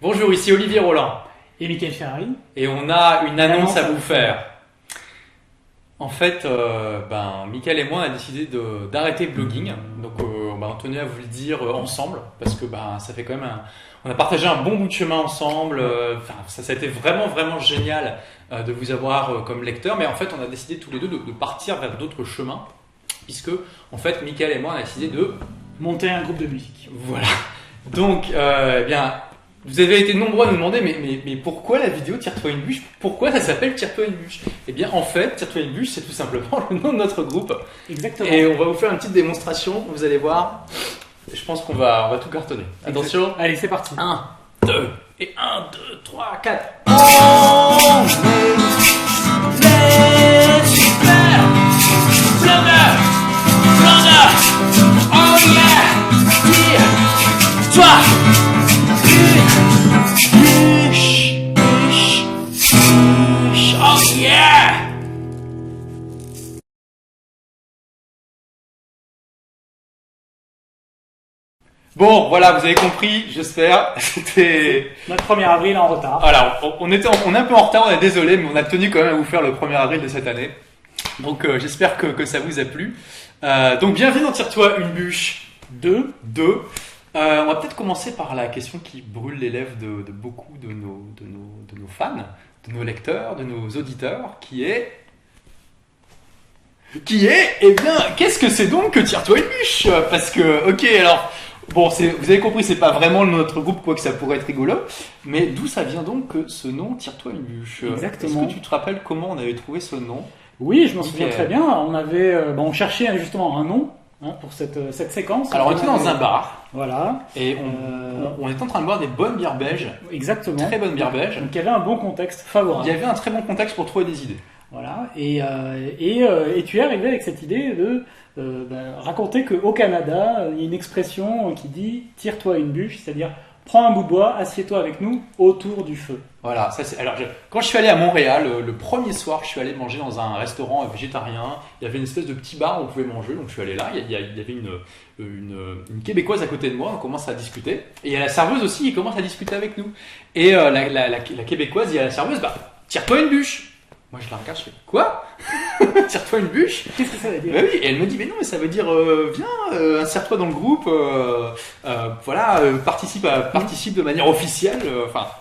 Bonjour, ici Olivier Roland. Et Mickaël Ferrari. Et on a une annonce à vous faire. En fait, Mickaël et moi, on a décidé d'arrêter le blogging. Donc, on tenait à vous le dire ensemble. Parce que ça fait quand même on a partagé un bon bout de chemin ensemble. Ça a été vraiment, vraiment génial de vous avoir comme lecteur. Mais en fait, on a décidé tous les deux de partir vers d'autres chemins. Puisque, en fait, Mickaël et moi, on a décidé de monter un groupe de musique. Voilà. Donc, vous avez été nombreux à nous demander, mais pourquoi la vidéo Tire-toi une bûche? Pourquoi ça s'appelle Tire-toi une bûche? Eh bien, en fait, Tire-toi une bûche, c'est tout simplement le nom de notre groupe. Exactement. Et on va vous faire une petite démonstration, vous allez voir. Je pense qu'on va tout cartonner. Attention. Allez, c'est parti. 1, 2, et 1, 2, 3, 4. Oh yeah! Tire-toi! Oh yeah! Bon, voilà, vous avez compris, j'espère. C'était notre 1er avril en retard. Voilà, on est un peu en retard, on est désolé, mais on a tenu quand même à vous faire le 1er avril de cette année. Donc j'espère que ça vous a plu. Donc bienvenue dans Tire-toi une bûche 2. On va peut-être commencer par la question qui brûle les lèvres de beaucoup de nos fans, de nos lecteurs, de nos auditeurs, qui est, eh bien, qu'est-ce que c'est donc que Tire-toi une bûche? Parce que, ok, alors, bon, vous avez compris, c'est pas vraiment notre groupe, quoique ça pourrait être rigolo, mais d'où ça vient donc ce nom Tire-toi une bûche? Exactement. Est-ce que tu te rappelles comment on avait trouvé ce nom? Oui, je m'en souviens très bien. On cherchait justement un nom pour cette séquence. Alors on était dans un bar. Voilà. Et on était en train de boire des bonnes bières belges. Exactement. Très bonnes bières belges. Donc il y avait un bon contexte favorable. Il y avait un très bon contexte pour trouver des idées. Voilà. Et tu es arrivé avec cette idée de raconter qu'au Canada, il y a une expression qui dit « tire-toi une bûche », c'est-à-dire « prends un bout de bois, assieds-toi avec nous autour du feu ». Voilà, quand je suis allé à Montréal, le premier soir, je suis allé manger dans un restaurant végétarien. Il y avait une espèce de petit bar où on pouvait manger, donc je suis allé là. Il y avait une Québécoise à côté de moi, on commence à discuter. Et il y a la serveuse aussi, qui commence à discuter avec nous. Et la Québécoise dit à la serveuse, tire-toi une bûche. Moi je la regarde, je fais quoi? Tire-toi une bûche? Qu'est-ce que ça veut dire? Oui, et elle me dit mais non, mais ça veut dire viens, insère-toi dans le groupe, participe de manière officielle.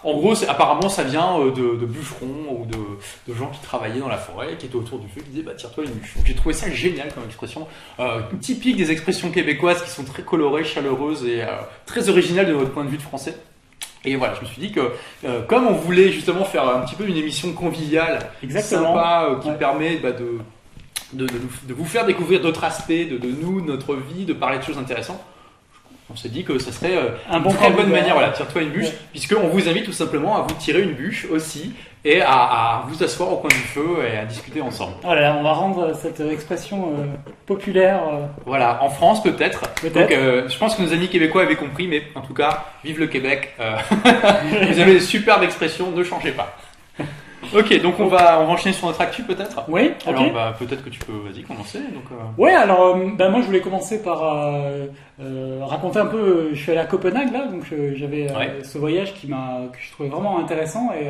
En gros, apparemment ça vient de bûcherons ou de gens qui travaillaient dans la forêt, qui étaient autour du feu, qui disaient tire-toi une bûche. Donc j'ai trouvé ça génial comme expression, typique des expressions québécoises qui sont très colorées, chaleureuses et très originales de notre point de vue de français. Et voilà, je me suis dit que comme on voulait justement faire un petit peu une émission conviviale, sympa, qui permet de vous faire découvrir d'autres aspects de nous, de notre vie, de parler de choses intéressantes, on s'est dit que ça serait une très bonne manière, tire-toi une bûche, puisqu'on vous invite tout simplement à vous tirer une bûche aussi et à vous asseoir au coin du feu et à discuter ensemble. Voilà, on va rendre cette expression populaire. Voilà, en France peut-être. Donc, je pense que nos amis québécois avaient compris, mais en tout cas, vive le Québec. Vous avez des superbes expressions, ne changez pas. Ok, donc on va enchaîner sur notre actu peut-être. Oui. Alors peut-être que tu peux, vas-y, commencer. Oui, alors moi je voulais commencer par raconter un peu. Je suis allé à Copenhague là, donc j'avais ce voyage que je trouvais vraiment intéressant et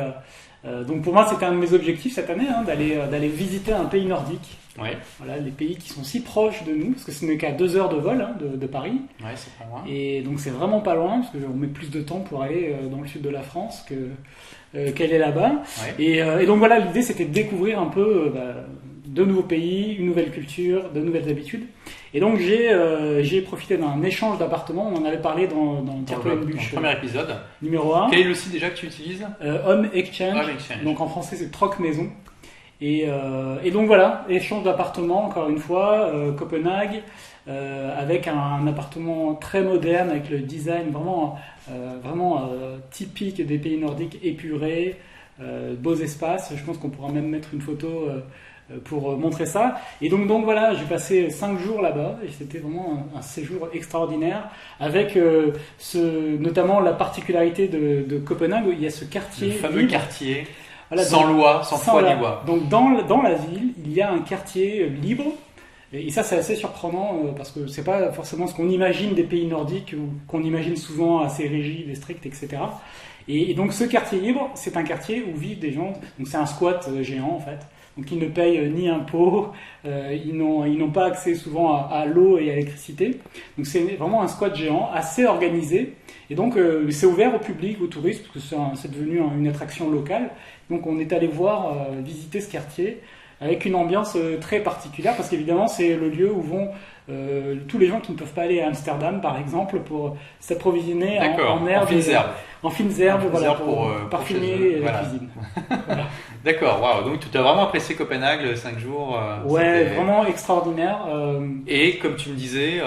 donc pour moi c'était un de mes objectifs cette année d'aller visiter un pays nordique. Ouais. Voilà, les pays qui sont si proches de nous, parce que ce n'est qu'à 2 heures de vol de Paris. Ouais, c'est pas loin. Et donc c'est vraiment pas loin, parce qu'on met plus de temps pour aller dans le sud de la France qu'elle est là-bas. Ouais. Et donc voilà, l'idée c'était de découvrir un peu de nouveaux pays, une nouvelle culture, de nouvelles habitudes. Et donc j'ai profité d'un échange d'appartements, on en avait parlé dans Tire-toi une bûche. Le premier épisode. Numéro 1. Quel est le site déjà que tu utilises? Home Exchange. Donc en français c'est Troc Maison. Et donc voilà, échange d'appartements, encore une fois, Copenhague, avec un appartement très moderne, avec le design vraiment typique des pays nordiques, épuré, beaux espaces. Je pense qu'on pourra même mettre une photo pour montrer ça. Et donc voilà, j'ai passé 5 jours là-bas, et c'était vraiment un séjour extraordinaire, avec notamment la particularité de Copenhague, où il y a ce quartier. Le fameux quartier. Voilà, sans loi, sans foi ni loi. Donc dans la ville, il y a un quartier libre. Et ça, c'est assez surprenant parce que c'est pas forcément ce qu'on imagine des pays nordiques ou qu'on imagine souvent assez rigide et strict, etc. Et donc ce quartier libre, c'est un quartier où vivent des gens, donc c'est un squat géant en fait. Donc ils ne payent ni impôts, ils n'ont pas accès souvent à l'eau et à l'électricité. Donc c'est vraiment un squat géant, assez organisé. Et donc c'est ouvert au public, aux touristes, parce que c'est devenu une attraction locale. Donc on est allé visiter ce quartier avec une ambiance très particulière, parce qu'évidemment c'est le lieu où vont tous les gens qui ne peuvent pas aller à Amsterdam, par exemple, pour s'approvisionner en herbes. En fines herbes, voilà, pour parfumer la cuisine. Voilà. D'accord, waouh. Donc tu as vraiment apprécié Copenhague, les 5 jours. Ouais, vraiment extraordinaire. Et comme tu me disais,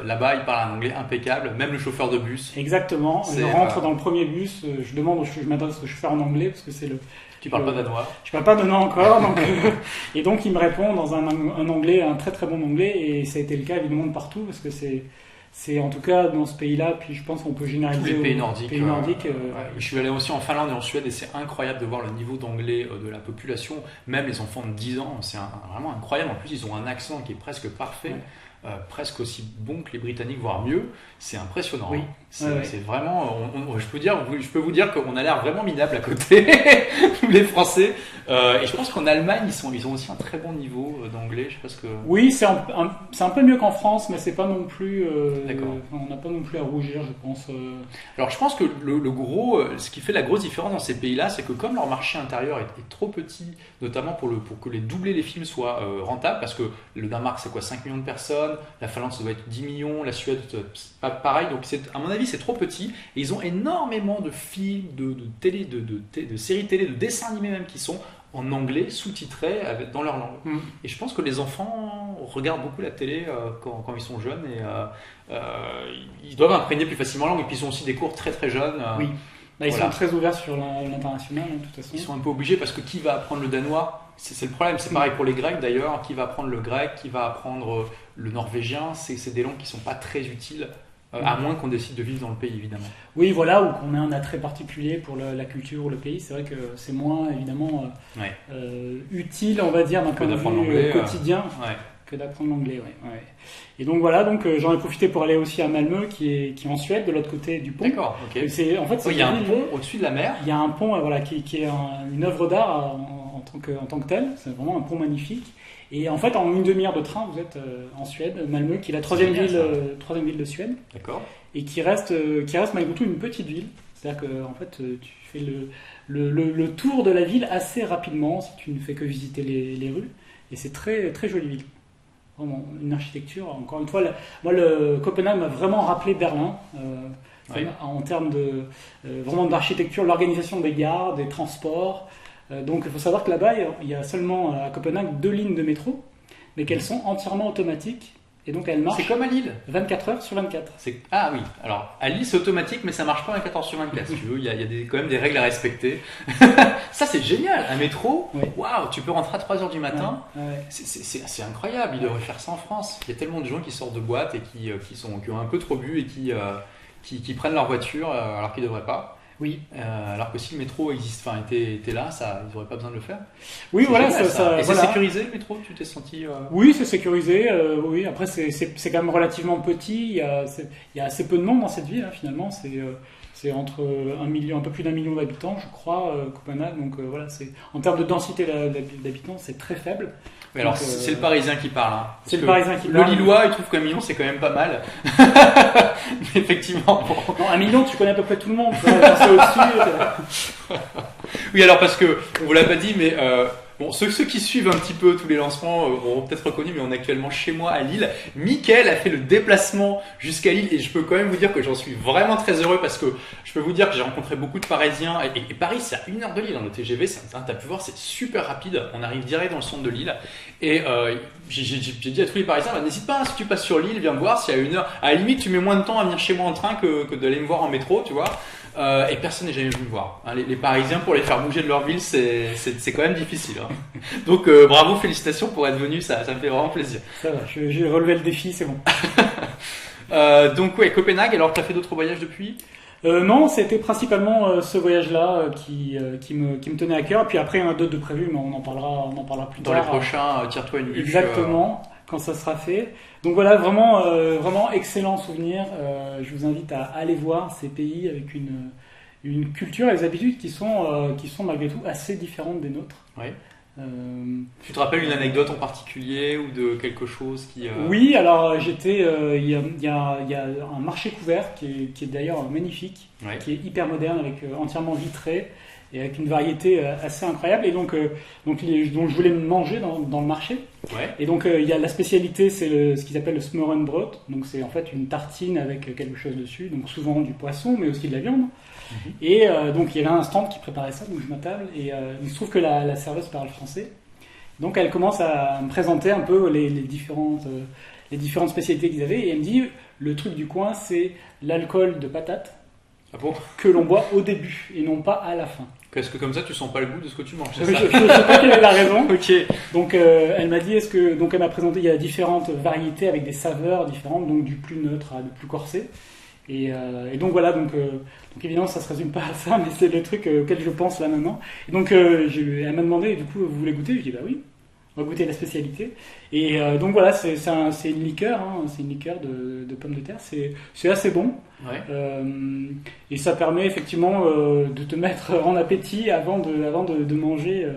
là-bas ils parlent un anglais impeccable, même le chauffeur de bus. Exactement. Je rentre dans le premier bus, je m'adresse au chauffeur en anglais parce que c'est le. Tu parles pas danois? Je parle pas danois encore, donc, et donc il me répond dans un anglais, un très très bon anglais, et ça a été le cas évidemment de partout, parce que c'est en tout cas dans ce pays-là, puis je pense qu'on peut généraliser tous les pays nordiques. Ouais. Je suis allé aussi en Finlande et en Suède, et c'est incroyable de voir le niveau d'anglais de la population, même les enfants de 10 ans, c'est vraiment incroyable. En plus, ils ont un accent qui est presque parfait. Ouais. Presque aussi bon que les Britanniques, voire mieux. C'est impressionnant. Oui. C'est vraiment. Je peux vous dire qu'on a l'air vraiment minable à côté, les Français. Et je pense qu'en Allemagne, ils ont aussi un très bon niveau d'anglais. Je sais pas ce que. Oui, c'est un peu mieux qu'en France, mais c'est pas non plus. D'accord. On n'a pas non plus à rougir, je pense. Alors, je pense que ce qui fait la grosse différence dans ces pays-là, c'est que comme leur marché intérieur est trop petit, notamment pour que les doubler les films soient rentables, parce que le Danemark, c'est quoi, 5 millions de personnes. La Finlande, ça doit être 10 millions. La Suède, pas pareil. Donc, à mon avis, c'est trop petit. Et ils ont énormément de films, de télé, de séries télé, de dessins animés même qui sont en anglais, sous-titrés dans leur langue. Et je pense que les enfants regardent beaucoup la télé quand ils sont jeunes. Et ils doivent imprégner plus facilement la langue. Et puis, ils ont aussi des cours très très jeunes. Oui. Ils sont très ouverts sur l'international, de toute façon. Ils sont un peu obligés, parce que qui va apprendre le danois? C'est le problème. C'est pareil pour les Grecs d'ailleurs. Qui va apprendre le grec? Qui va apprendre le norvégien? C'est des langues qui ne sont pas très utiles, à moins qu'on décide de vivre dans le pays, évidemment. Oui, voilà, ou qu'on ait un attrait particulier pour la culture ou le pays. C'est vrai que c'est moins, évidemment, utile, on va dire, d'un point de vue quotidien. Que d'apprendre l'anglais, ouais. Et donc voilà, j'en ai profité pour aller aussi à Malmö, qui est en Suède, de l'autre côté du pont. D'accord, ok. Il y a un pont au-dessus de la mer. Il y a un pont, voilà, qui est une œuvre d'art en tant que telle. C'est vraiment un pont magnifique. Et en fait, en une demi-heure de train, vous êtes en Suède, Malmö, qui est la troisième ville de Suède. D'accord. Et qui reste malgré tout une petite ville. C'est-à-dire que en fait, tu fais le tour de la ville assez rapidement si tu ne fais que visiter les rues. Et c'est très très jolie ville. Vraiment, une architecture, encore une fois, Copenhague m'a vraiment rappelé Berlin, en termes vraiment d'architecture, l'organisation des gares, des transports. Donc il faut savoir que là-bas, il y a seulement à Copenhague 2 lignes de métro, mais qu'elles sont entièrement automatiques. Et donc elles marchent. C'est comme à Lille. 24 heures sur 24. Ah oui, alors à Lille c'est automatique, mais ça marche pas 24 heures sur 24. Si tu veux, il y a quand même des règles à respecter. Ça c'est génial, un métro. Waouh, tu peux rentrer à 3 heures du matin. Ouais. C'est incroyable, ils devraient faire ça en France. Il y a tellement de gens qui sortent de boîte et qui ont un peu trop bu et qui prennent leur voiture alors qu'ils devraient pas. Oui. Alors que si le métro était là, ils n'auraient pas besoin de le faire. Oui, voilà. Et c'est sécurisé le métro? Tu t'es senti Oui, c'est sécurisé. Oui, après c'est quand même relativement petit. Il y a assez peu de monde dans cette ville, hein, finalement. C'est entre un peu plus d'1 million d'habitants, je crois, Copenhague. Donc voilà, en termes de densité d'habitants, c'est très faible. Mais alors, c'est le Parisien qui parle. Hein, c'est le Parisien qui parle. Le Lillois, il trouve qu'un million, c'est quand même pas mal. Mais effectivement. Bon. Non, 1 million, tu connais à peu près tout le monde. Tu vois, c'est au-dessus. Oui, alors parce que, on vous l'a pas dit, mais ceux qui suivent un petit peu tous les lancements auront peut-être reconnu, mais on est actuellement chez moi à Lille. Mickaël a fait le déplacement jusqu'à Lille, et je peux quand même vous dire que j'en suis vraiment très heureux, parce que je peux vous dire que j'ai rencontré beaucoup de Parisiens, et Paris c'est à 1 heure de Lille, dans le TGV, t'as pu voir, c'est super rapide, on arrive direct dans le centre de Lille, et j'ai dit à tous les Parisiens, n'hésite pas, si tu passes sur Lille, viens me voir, si à 1 heure, à la limite tu mets moins de temps à venir chez moi en train que d'aller me voir en métro, tu vois. Et personne n'est jamais venu me voir. Les Parisiens, pour les faire bouger de leur ville, c'est quand même difficile. Hein. Donc bravo, félicitations pour être venu, ça me fait vraiment plaisir. Ça va, j'ai relevé le défi, c'est bon. Donc ouais, Copenhague, alors tu as fait d'autres voyages depuis? Non, c'était principalement ce voyage-là qui me tenait à cœur. Puis après, il y en a d'autres de prévus, mais on en parlera plus tard. Dans les prochains, tire-toi une bûche. Exactement, quand ça sera fait. Donc voilà, vraiment excellent souvenir. Je vous invite à aller voir ces pays avec une culture et des habitudes qui sont malgré tout assez différentes des nôtres. Ouais. Tu te rappelles une anecdote en particulier ou de quelque chose qui... Oui, alors il y a un marché couvert qui est d'ailleurs magnifique, qui est hyper moderne, avec entièrement vitré et avec une variété assez incroyable. Et donc je voulais me manger dans le marché. Ouais. Et donc il y a la spécialité, c'est ce qu'ils appellent le smørrebrød. Donc c'est en fait une tartine avec quelque chose dessus, donc souvent du poisson, mais aussi de la viande. Et donc il y avait un stand qui préparait ça, donc je m'attable et il se trouve que la serveuse parle français. Donc elle commence à me présenter un peu les différentes spécialités qu'ils avaient et elle me dit le truc du coin c'est l'alcool de patate que l'on boit au début et non pas à la fin. Est-ce que comme ça tu sens pas le goût de ce que tu manges? Je sais pas quelle est la raison. Ok. Donc elle m'a dit elle m'a présenté il y a différentes variétés avec des saveurs différentes, donc du plus neutre à du plus corsé. Et donc voilà, donc évidemment ça se résume pas à ça, mais c'est le truc auquel je pense là maintenant. Et donc elle m'a demandé, du coup, vous voulez goûter? Je dis bah oui, on va goûter la spécialité. Et donc voilà, c'est une liqueur, c'est une liqueur de pommes de terre, c'est assez bon. Ouais. Et ça permet effectivement de te mettre en appétit avant de manger.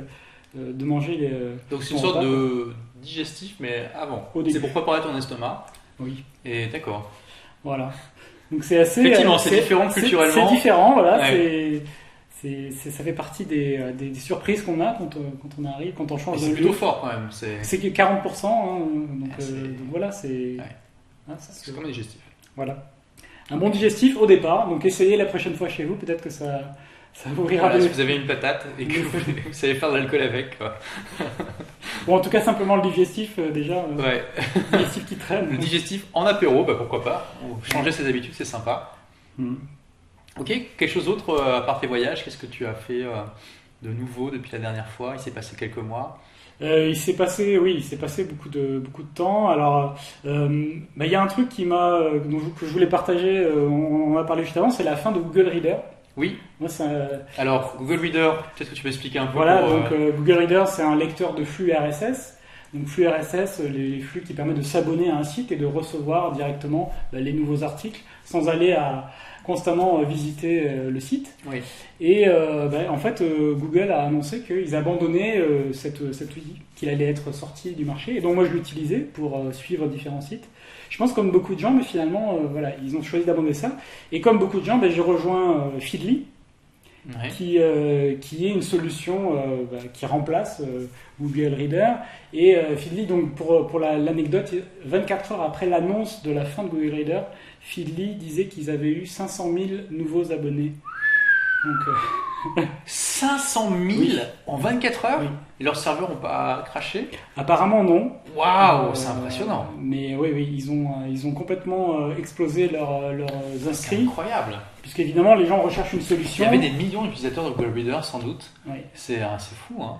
Donc c'est une sorte de digestif, mais avant. C'est pour préparer ton estomac. Oui. Et d'accord. Voilà. Donc c'est assez. Effectivement, c'est différent culturellement. C'est différent, voilà. Ouais. Ça fait partie des surprises qu'on a quand on arrive, quand on change de lieu. C'est plutôt fort quand même. C'est que 40%, donc voilà, c'est. Ouais. C'est comme un digestif. Voilà. Un bon digestif au départ, donc essayez la prochaine fois chez vous, peut-être que ça vous rira. Voilà, si vous avez une patate et que vous savez faire de l'alcool avec, quoi. Bon, en tout cas, simplement le digestif, déjà. Ouais. Le digestif qui traîne. Le digestif en apéro, bah pourquoi pas. Changer ses habitudes, c'est sympa. Ok, quelque chose d'autre à part tes voyages? Qu'est-ce que tu as fait de nouveau depuis la dernière fois? Il s'est passé quelques mois. Il s'est passé beaucoup de temps. Alors, il y a un truc que je voulais partager. On en a parlé juste avant, c'est la fin de Google Reader. Oui. Moi, alors, Google Reader, peut-être que tu peux expliquer un peu. Voilà, Google Reader, c'est un lecteur de flux RSS. Donc, flux RSS, les flux qui permettent de s'abonner à un site et de recevoir directement les nouveaux articles sans aller constamment visiter le site. Oui. Et en fait, Google a annoncé qu'ils abandonnaient cet outil, qu'il allait être sorti du marché. Et donc moi, je l'utilisais pour suivre différents sites. Je pense comme beaucoup de gens, mais finalement, ils ont choisi d'abandonner ça. Et comme beaucoup de gens, j'ai rejoint Feedly, qui est une solution qui remplace Google Reader. Et Feedly, donc pour l'anecdote, 24 heures après l'annonce de la fin de Google Reader, Feedly disait qu'ils avaient eu 500 000 nouveaux abonnés. Donc, 500 000 oui. En 24 heures? Oui. Et leurs serveurs n'ont pas craché? Apparemment non. Waouh, c'est impressionnant. Mais oui, ils ont complètement explosé leurs inscrits. C'est incroyable. Puisqu'évidemment, les gens recherchent une solution. Il y avait des millions d'utilisateurs de Google Reader sans doute. Oui. C'est fou, hein.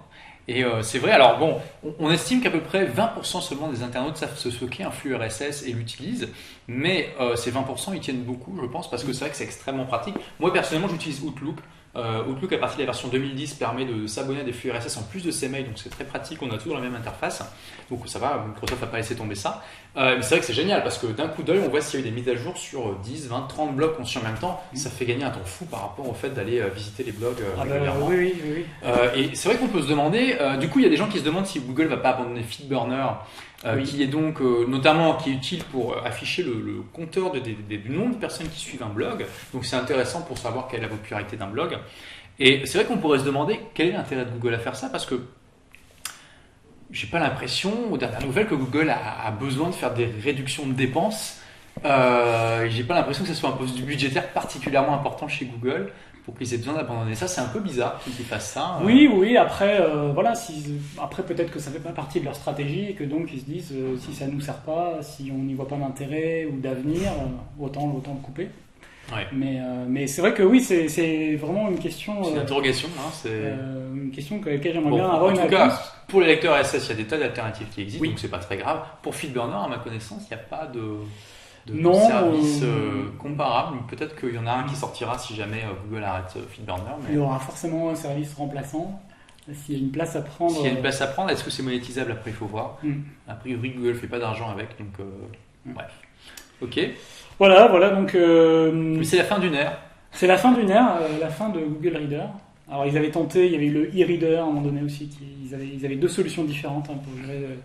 Et c'est vrai, alors bon, on estime qu'à peu près 20% seulement des internautes savent ce qu'est un flux RSS et l'utilisent, mais ces 20% ils tiennent beaucoup, je pense, parce que c'est vrai que c'est extrêmement pratique. Moi personnellement, j'utilise Outlook. Outlook, à partir de la version 2010, permet de s'abonner à des flux RSS en plus de ses mails, donc c'est très pratique, on a toujours la même interface. Donc ça va, Microsoft n'a pas laissé tomber ça. Mais c'est vrai que c'est génial, parce que d'un coup d'œil, on voit s'il y a eu des mises à jour sur 10, 20, 30 blogs qu'on suit en même temps. Ça fait gagner un temps fou par rapport au fait d'aller visiter les blogs régulièrement. Oui. Et c'est vrai qu'on peut se demander, du coup il y a des gens qui se demandent si Google va pas abandonner Feedburner, qui est donc notamment qui est utile pour afficher le compteur du nombre de personnes qui suivent un blog. Donc c'est intéressant pour savoir quelle est la popularité d'un blog. Et c'est vrai qu'on pourrait se demander quel est l'intérêt de Google à faire ça, parce que j'ai pas l'impression, aux dernières nouvelles, que Google a besoin de faire des réductions de dépenses. J'ai pas l'impression que ce soit un poste budgétaire particulièrement important chez Google pour qu'ils aient besoin d'abandonner ça. C'est un peu bizarre qu'ils fassent ça. Oui, après, après peut-être que ça fait pas partie de leur stratégie et que donc ils se disent si ça nous sert pas, si on n'y voit pas d'intérêt ou d'avenir, autant le couper. Ouais. Mais c'est vrai que oui, c'est vraiment une question. C'est une interrogation, hein, c'est une question à laquelle j'aimerais bien avoir une réponse. En tout cas, pour les lecteurs RSS, il y a des tas d'alternatives qui existent, donc c'est pas très grave. Pour Feedburner, à ma connaissance, il n'y a pas de service comparable. Peut-être qu'il y en a un qui sortira si jamais Google arrête Feedburner. Mais... Il y aura forcément un service remplaçant. S'il y a une place à prendre. S'il y a une place à prendre, est-ce que c'est monétisable? Après, il faut voir. A priori, Google ne fait pas d'argent avec, donc bref. Ok. Voilà, donc. C'est la fin d'une ère. C'est la fin d'une ère, la fin de Google Reader. Alors ils avaient tenté, il y avait eu le e-reader à un moment donné aussi, ils avaient deux solutions différentes pour gérer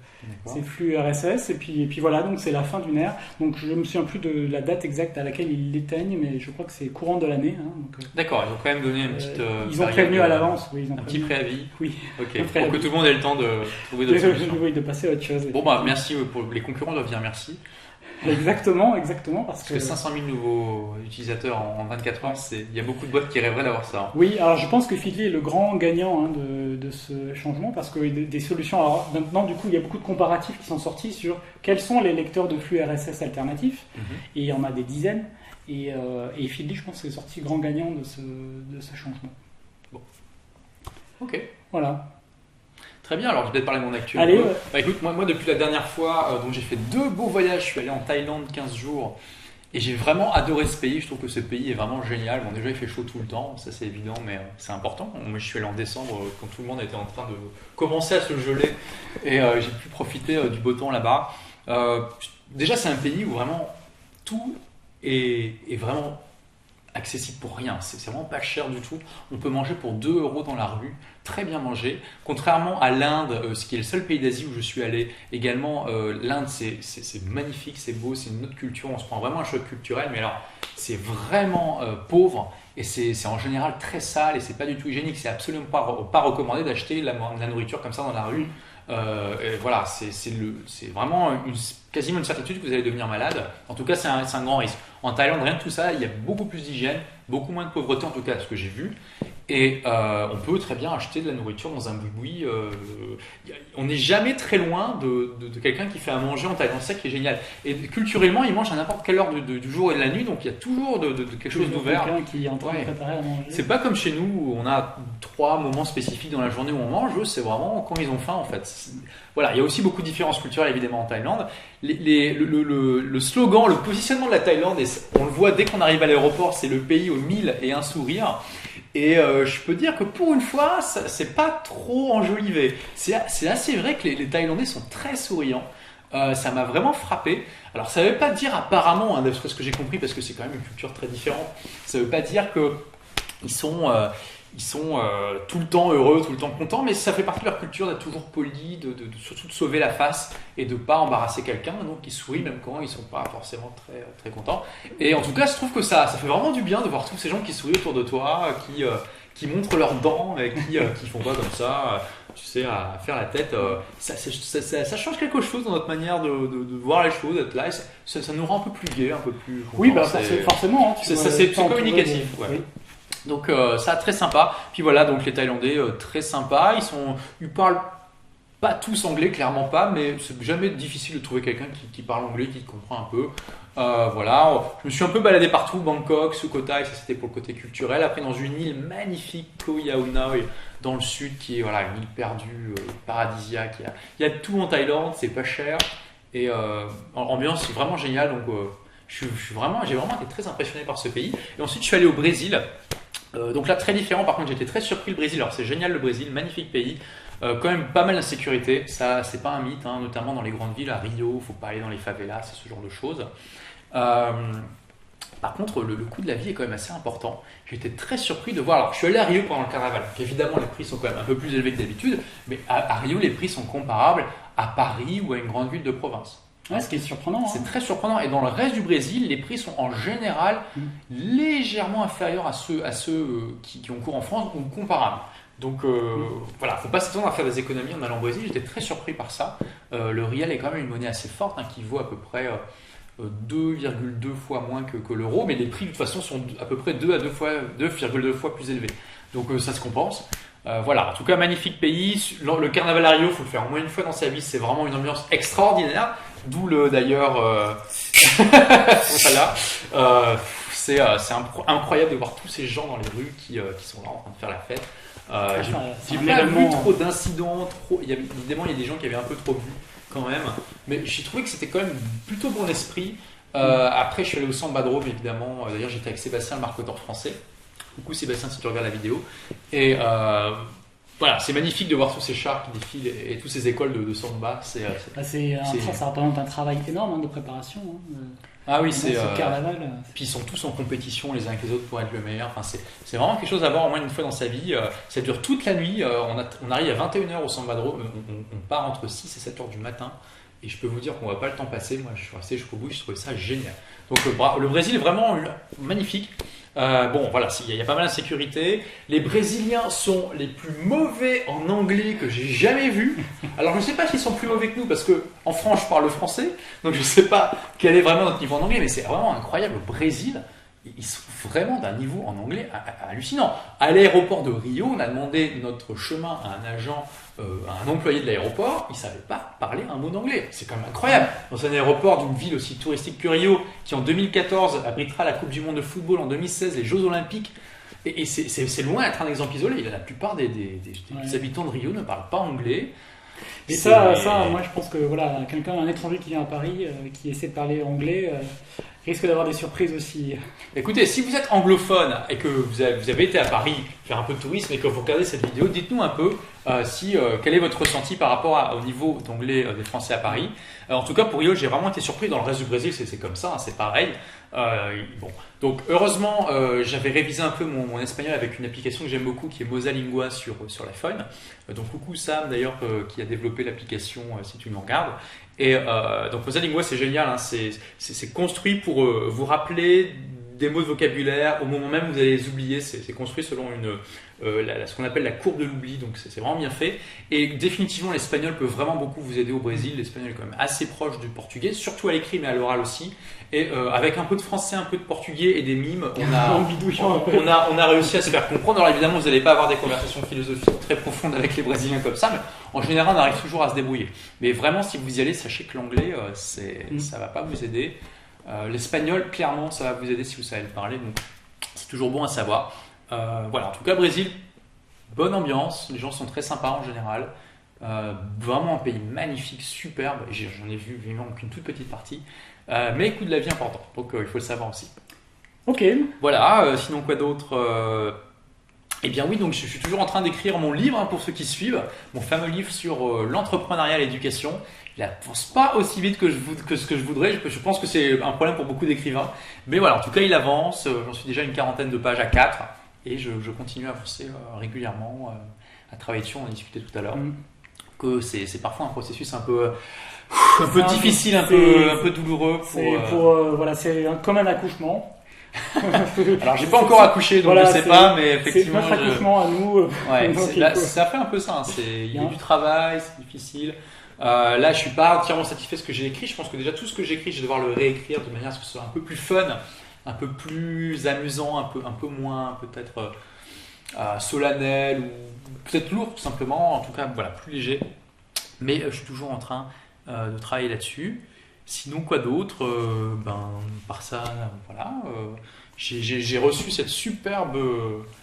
ces flux RSS, et puis voilà, donc c'est la fin d'une ère. Donc je me souviens plus de la date exacte à laquelle ils l'éteignent, mais je crois que c'est courant de l'année. D'accord, ils ont quand même donné une petite... ils ont prévenu à l'avance, oui. Un petit préavis. Oui. Ok, pour que tout le monde ait le temps de trouver d'autres solutions. Oui, de passer à autre chose. Bon merci, pour les concurrents doivent dire merci. Exactement, parce que 500 000 nouveaux utilisateurs en 24 heures, il y a beaucoup de boîtes qui rêveraient d'avoir ça. Oui, alors je pense que Feedly est le grand gagnant de ce changement parce que des solutions. Alors maintenant, du coup, il y a beaucoup de comparatifs qui sont sortis sur quels sont les lecteurs de flux RSS alternatifs, et il y en a des dizaines. Et Feedly, je pense, est sorti grand gagnant de ce changement. Bon. Ok. Voilà. Très bien, alors je vais peut-être parler de mon actu. Allez, Bah, écoute, moi depuis la dernière fois, donc j'ai fait 2 beaux voyages, je suis allé en Thaïlande 15 jours et j'ai vraiment adoré ce pays, je trouve que ce pays est vraiment génial. Bon déjà il fait chaud tout le temps, ça c'est évident, mais c'est important. Moi je suis allé en décembre quand tout le monde était en train de commencer à se geler et j'ai pu profiter du beau temps là-bas. Déjà c'est un pays où vraiment tout est vraiment accessible pour rien, c'est vraiment pas cher du tout. On peut manger pour 2 € dans la rue, très bien manger. Contrairement à l'Inde, ce qui est le seul pays d'Asie où je suis allé, également l'Inde c'est magnifique, c'est beau, c'est une autre culture, on se prend vraiment un choc culturel, mais alors c'est vraiment pauvre et c'est en général très sale et c'est pas du tout hygiénique, c'est absolument pas recommandé d'acheter de la nourriture comme ça dans la rue. Et voilà, c'est vraiment quasiment une certitude que vous allez devenir malade. En tout cas, c'est un grand risque. En Thaïlande, rien de tout ça, il y a beaucoup plus d'hygiène, beaucoup moins de pauvreté, en tout cas, ce que j'ai vu. Et on peut très bien acheter de la nourriture dans un boui-boui. On n'est jamais très loin de quelqu'un qui fait à manger en Thaïlande. C'est ça qui est génial. Et culturellement, ils mangent à n'importe quelle heure du jour et de la nuit, donc il y a toujours de quelque chose d'ouvert. Quelqu'un qui est en train de préparer à manger. C'est pas comme chez nous où on a 3 moments spécifiques dans la journée où on mange. Eux, c'est vraiment quand ils ont faim en fait. Voilà, il y a aussi beaucoup de différences culturelles évidemment en Thaïlande. Le slogan, le positionnement de la Thaïlande, et on le voit dès qu'on arrive à l'aéroport, c'est le pays aux 1001 sourires. Et je peux dire que pour une fois, c'est pas trop enjolivé. C'est assez vrai que les Thaïlandais sont très souriants. Ça m'a vraiment frappé. Alors ça ne veut pas dire apparemment, hein, de ce que j'ai compris, parce que c'est quand même une culture très différente, ça ne veut pas dire qu'ils sont tout le temps heureux, tout le temps contents, mais ça fait partie de leur culture d'être toujours polis, surtout de sauver la face et de ne pas embarrasser quelqu'un, donc ils sourient même quand ils ne sont pas forcément très, très contents. Et en tout cas, je trouve que ça fait vraiment du bien de voir tous ces gens qui sourient autour de toi, qui montrent leurs dents, et qui font pas comme ça, tu sais, à faire la tête. Ça change quelque chose dans notre manière de voir les choses, d'être là, ça nous rend un peu plus gai, un peu plus contents. Oui, forcément. C'est communicatif. Ouais. Oui. Donc ça très sympa. Puis voilà, donc les Thaïlandais très sympas. Ils parlent pas tous anglais, clairement pas, mais c'est jamais difficile de trouver quelqu'un qui parle anglais, qui comprend un peu. Voilà, je me suis un peu baladé partout, Bangkok, Sukhothai, ça c'était pour le côté culturel. Après dans une île magnifique, Koh Yao Noi, dans le sud, qui est voilà une île perdue, paradisiaque. Il y a tout en Thaïlande, c'est pas cher et ambiance c'est vraiment génial. Donc j'ai vraiment été très impressionné par ce pays. Et ensuite je suis allé au Brésil. Donc là très différent, par contre j'étais très surpris le Brésil. Alors c'est génial le Brésil, magnifique pays, quand même pas mal d'insécurité, ça c'est pas un mythe, hein, notamment dans les grandes villes, à Rio, faut pas aller dans les favelas, c'est ce genre de choses. Par contre le coût de la vie est quand même assez important. J'étais très surpris de voir, alors je suis allé à Rio pendant le carnaval, donc évidemment les prix sont quand même un peu plus élevés que d'habitude, mais à Rio les prix sont comparables à Paris ou à une grande ville de province. Ouais, ce qui est surprenant. C'est très surprenant. Et dans le reste du Brésil, les prix sont en général légèrement inférieurs à ceux qui ont cours en France ou comparables. Donc voilà, faut pas s'attendre à faire des économies en allant au Brésil. J'étais très surpris par ça. Le riel est quand même une monnaie assez forte, hein, qui vaut à peu près 2,2 fois moins que l'euro, mais les prix de toute façon sont à peu près 2,2 fois plus élevés. Donc ça se compense. Voilà, en tout cas magnifique pays. Le carnaval à Rio, il faut le faire au moins une fois dans sa vie. C'est vraiment une ambiance extraordinaire. D'où d'ailleurs voilà. C'est incroyable de voir tous ces gens dans les rues qui sont là en train de faire la fête. J'ai pas vu trop d'incidents, évidemment il y a des gens qui avaient un peu trop bu quand même, mais j'ai trouvé que c'était quand même plutôt bon esprit. Après je suis allé au Samba de Rome évidemment, d'ailleurs j'étais avec Sébastien, le marketeur français. Coucou Sébastien si tu regardes la vidéo. Et voilà, c'est magnifique de voir tous ces chars qui défilent et toutes ces écoles de samba. Ça représente un travail énorme, hein, de préparation. Hein. Ah oui, c'est carnaval. Puis ils sont tous en compétition les uns avec les autres pour être le meilleur. Enfin, c'est vraiment quelque chose à voir au moins une fois dans sa vie. Ça dure toute la nuit. On arrive à 21h au Sambadrome. On part entre 6 et 7h du matin. Et je peux vous dire qu'on ne va pas le temps passer. Moi, je suis resté jusqu'au bout. Je trouvais ça génial. Donc le Brésil est vraiment magnifique. Bon, voilà, il y a pas mal d'insécurité. Les Brésiliens sont les plus mauvais en anglais que j'ai jamais vus. Alors, je ne sais pas s'ils sont plus mauvais que nous, parce que en France, je parle français, donc je ne sais pas quel est vraiment notre niveau en anglais, mais c'est vraiment incroyable. Au Brésil, ils sont vraiment d'un niveau en anglais hallucinant. À l'aéroport de Rio, on a demandé notre chemin à un agent, à un employé de l'aéroport, il ne savait pas parler un mot d'anglais. C'est quand même incroyable. Dans un aéroport d'une ville aussi touristique que Rio, qui en 2014 abritera la Coupe du Monde de football, en 2016 les Jeux Olympiques, et c'est loin d'être un exemple isolé. La plupart des habitants de Rio ne parlent pas anglais. Et ça, moi je pense que voilà, un étranger qui vient à Paris, qui essaie de parler anglais, risque d'avoir des surprises aussi. Écoutez, si vous êtes anglophone et que vous avez été à Paris faire un peu de tourisme et que vous regardez cette vidéo, dites-nous un peu quel est votre ressenti par rapport au niveau d'anglais des Français à Paris. En tout cas, pour Rio, j'ai vraiment été surpris. Dans le reste du Brésil, c'est comme ça, c'est pareil. Bon. Donc, heureusement, j'avais révisé un peu mon espagnol avec une application que j'aime beaucoup qui est Mosalingua sur l'iPhone. Donc, coucou Sam, d'ailleurs, qui a développé l'application, si tu nous regardes. Et donc, Mosalingua, c'est génial. Hein, c'est construit pour vous rappeler des mots de vocabulaire au moment même où vous allez les oublier. C'est construit selon ce qu'on appelle la courbe de l'oubli, donc c'est vraiment bien fait. Et définitivement, l'espagnol peut vraiment beaucoup vous aider au Brésil. L'espagnol est quand même assez proche du portugais, surtout à l'écrit, mais à l'oral aussi. Et avec un peu de français, un peu de portugais et des mimes, on a réussi à se faire comprendre. Alors évidemment, vous n'allez pas avoir des conversations philosophiques très profondes avec les Brésiliens comme ça, mais en général, on arrive toujours à se débrouiller. Mais vraiment, si vous y allez, sachez que l'anglais, ça ne va pas vous aider. L'espagnol, clairement, ça va vous aider si vous savez le parler, donc c'est toujours bon à savoir. Voilà, en tout cas, Brésil, bonne ambiance, les gens sont très sympas en général. Vraiment un pays magnifique, superbe. J'en ai vu vivement qu'une toute petite partie, mais coût de la vie important, donc il faut le savoir aussi. Ok. Voilà, sinon quoi d'autre Eh bien oui, donc je suis toujours en train d'écrire mon livre, hein, pour ceux qui suivent, mon fameux livre sur l'entrepreneuriat et l'éducation. Il n'avance pas aussi vite que ce que je voudrais. Je pense que c'est un problème pour beaucoup d'écrivains. Mais voilà, en tout cas, il avance. J'en suis déjà une 40aine de pages à 4. Et je continue à avancer régulièrement, à travailler dessus. On en discutait tout à l'heure. Que c'est parfois un processus un peu difficile, un peu douloureux. Voilà, c'est comme un accouchement. Alors, j'ai pas encore accouché, donc voilà, je sais pas, mais effectivement. C'est notre accouchement à nous. Ouais, ça fait un peu ça. Il y a du travail, c'est difficile. Là, je suis pas entièrement satisfait de ce que j'ai écrit. Je pense que déjà tout ce que j'ai écrit, je vais devoir le réécrire de manière à ce que ce soit un peu plus fun, un peu plus amusant, un peu moins peut-être solennel ou peut-être lourd tout simplement. En tout cas, voilà, plus léger. Mais je suis toujours en train de travailler là-dessus. Sinon, quoi d'autre par ça, voilà. J'ai reçu cette superbe.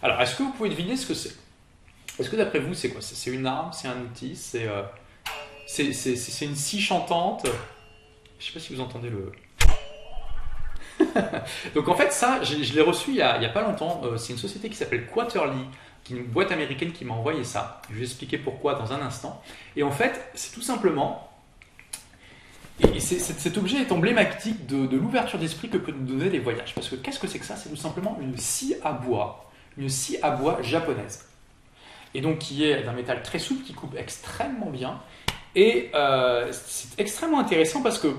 Alors, est-ce que vous pouvez deviner ce que c'est? Est-ce que d'après vous, c'est quoi? C'est une arme, c'est un outil, c'est une scie chantante. Je sais pas si vous entendez le. Donc en fait ça, je l'ai reçu il y a pas longtemps. C'est une société qui s'appelle Quarterly, qui est une boîte américaine qui m'a envoyé ça. Je vais expliquer pourquoi dans un instant. Et en fait, c'est tout simplement. Et cet objet est emblématique de l'ouverture d'esprit que peuvent nous donner les voyages. Parce que qu'est-ce que c'est que ça? C'est tout simplement une scie à bois japonaise. Et donc qui est d'un métal très souple, qui coupe extrêmement bien. Et c'est extrêmement intéressant parce que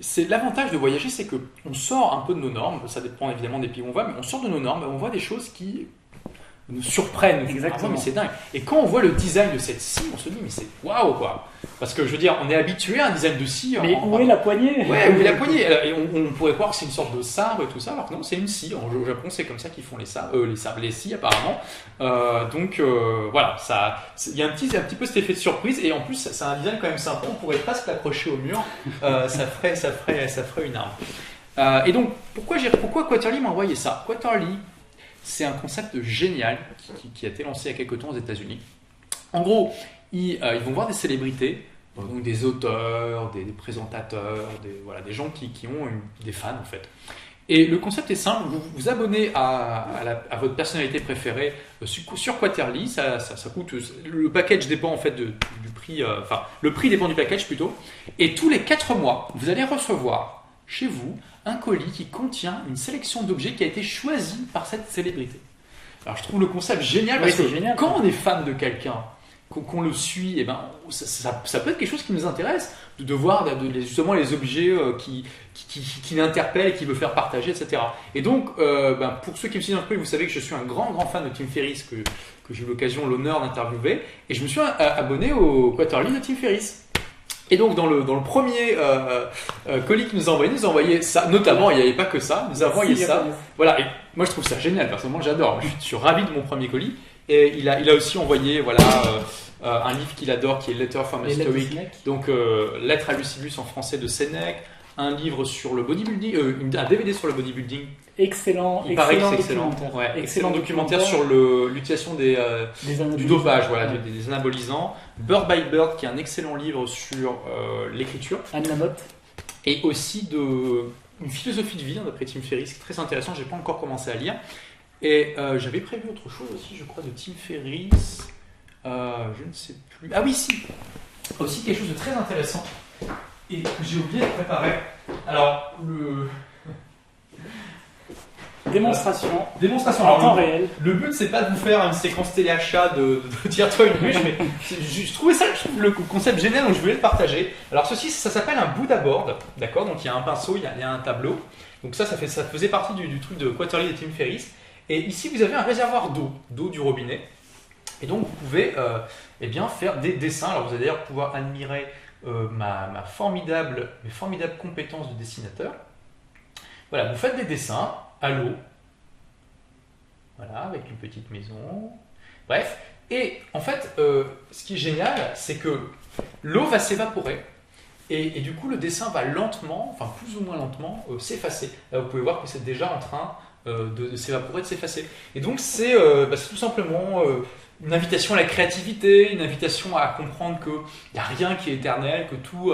c'est l'avantage de voyager, c'est qu'on sort un peu de nos normes. Ça dépend évidemment des pays où on va, mais on sort de nos normes et on voit des choses qui nous surprennent. Exactement. Mais c'est dingue. Et quand on voit le design de cette scie, on se dit mais c'est waouh quoi. Parce que je veux dire, on est habitué à un design de scie. Mais où est la poignée? Ouais, où est la poignée? Et on pourrait croire que c'est une sorte de sabre et tout ça, alors que non, c'est une scie. Au Japon, c'est comme ça qu'ils font les scies apparemment. Donc voilà, il y a un petit peu cet effet de surprise et en plus, c'est un design quand même sympa. On pourrait presque l'accrocher au mur. Ça ferait une arme. Et donc, pourquoi Quarterly m'a envoyé ça? Quarterly, c'est un concept génial qui a été lancé il y a quelques temps aux États-Unis. En gros, ils vont voir des célébrités, donc des auteurs, des présentateurs, des gens qui ont des fans en fait. Et le concept est simple, vous vous abonnez à votre personnalité préférée sur Quarterly, ça coûte, le package dépend en fait du prix, le prix dépend du package plutôt, et tous les 4 mois, vous allez recevoir chez vous un colis qui contient une sélection d'objets qui a été choisie par cette célébrité. Alors je trouve le concept génial parce que génial, quand on est fan de quelqu'un, qu'on le suit, et ben, ça peut être quelque chose qui nous intéresse, de voir justement les objets qui l'interpellent et qui veut faire partager, etc. Et donc, pour ceux qui me suivent un peu, vous savez que je suis un grand fan de Tim Ferriss, que j'ai eu l'honneur d'interviewer, et je me suis abonné au Quarterly de Tim Ferriss. Et donc dans le premier colis qu'il nous a envoyé ça, notamment il n'y avait pas que ça, il nous a envoyé ça. Voilà, et moi je trouve ça génial, personnellement j'adore, je suis ravi de mon premier colis. Et il a aussi envoyé un livre qu'il adore qui est Letter from a Stoic, donc Lettre à Lucilius en français de Sénèque, un livre sur le bodybuilding, un DVD sur le bodybuilding. Excellent documentaire. Ouais, excellent documentaire sur l'utilisation du dopage, voilà, des anabolisants. Bird by Bird, qui est un excellent livre sur l'écriture. Anne Lamotte. Et aussi une philosophie de vie, d'après Tim Ferriss, qui est très intéressant, je n'ai pas encore commencé à lire. Et j'avais prévu autre chose aussi, je crois, de Tim Ferriss. Je ne sais plus. Ah oui, si. Aussi quelque chose de très intéressant et que j'ai oublié de préparer. Alors, Démonstration en temps réel. Le but, c'est pas de vous faire une séquence téléachat de tire-toi une bûche, mais je trouve le concept génial, donc je voulais le partager. Alors, ça s'appelle un Buddha board, d'accord? Donc, il y a un pinceau, il y a un tableau. Donc, ça faisait partie du truc de Quarterly de Tim Ferriss. Et ici, vous avez un réservoir d'eau du robinet. Et donc, vous pouvez faire des dessins. Alors, vous allez d'ailleurs pouvoir admirer mes formidables compétences de dessinateur. Voilà, vous faites des dessins à l'eau. Voilà, avec une petite maison. Bref. Et en fait, ce qui est génial, c'est que l'eau va s'évaporer. Et du coup, le dessin va lentement, enfin plus ou moins lentement, s'effacer. Là, vous pouvez voir que c'est déjà en train de s'évaporer, de s'effacer. Et donc c'est tout simplement une invitation à la créativité, une invitation à comprendre qu'il n'y a rien qui est éternel, que tout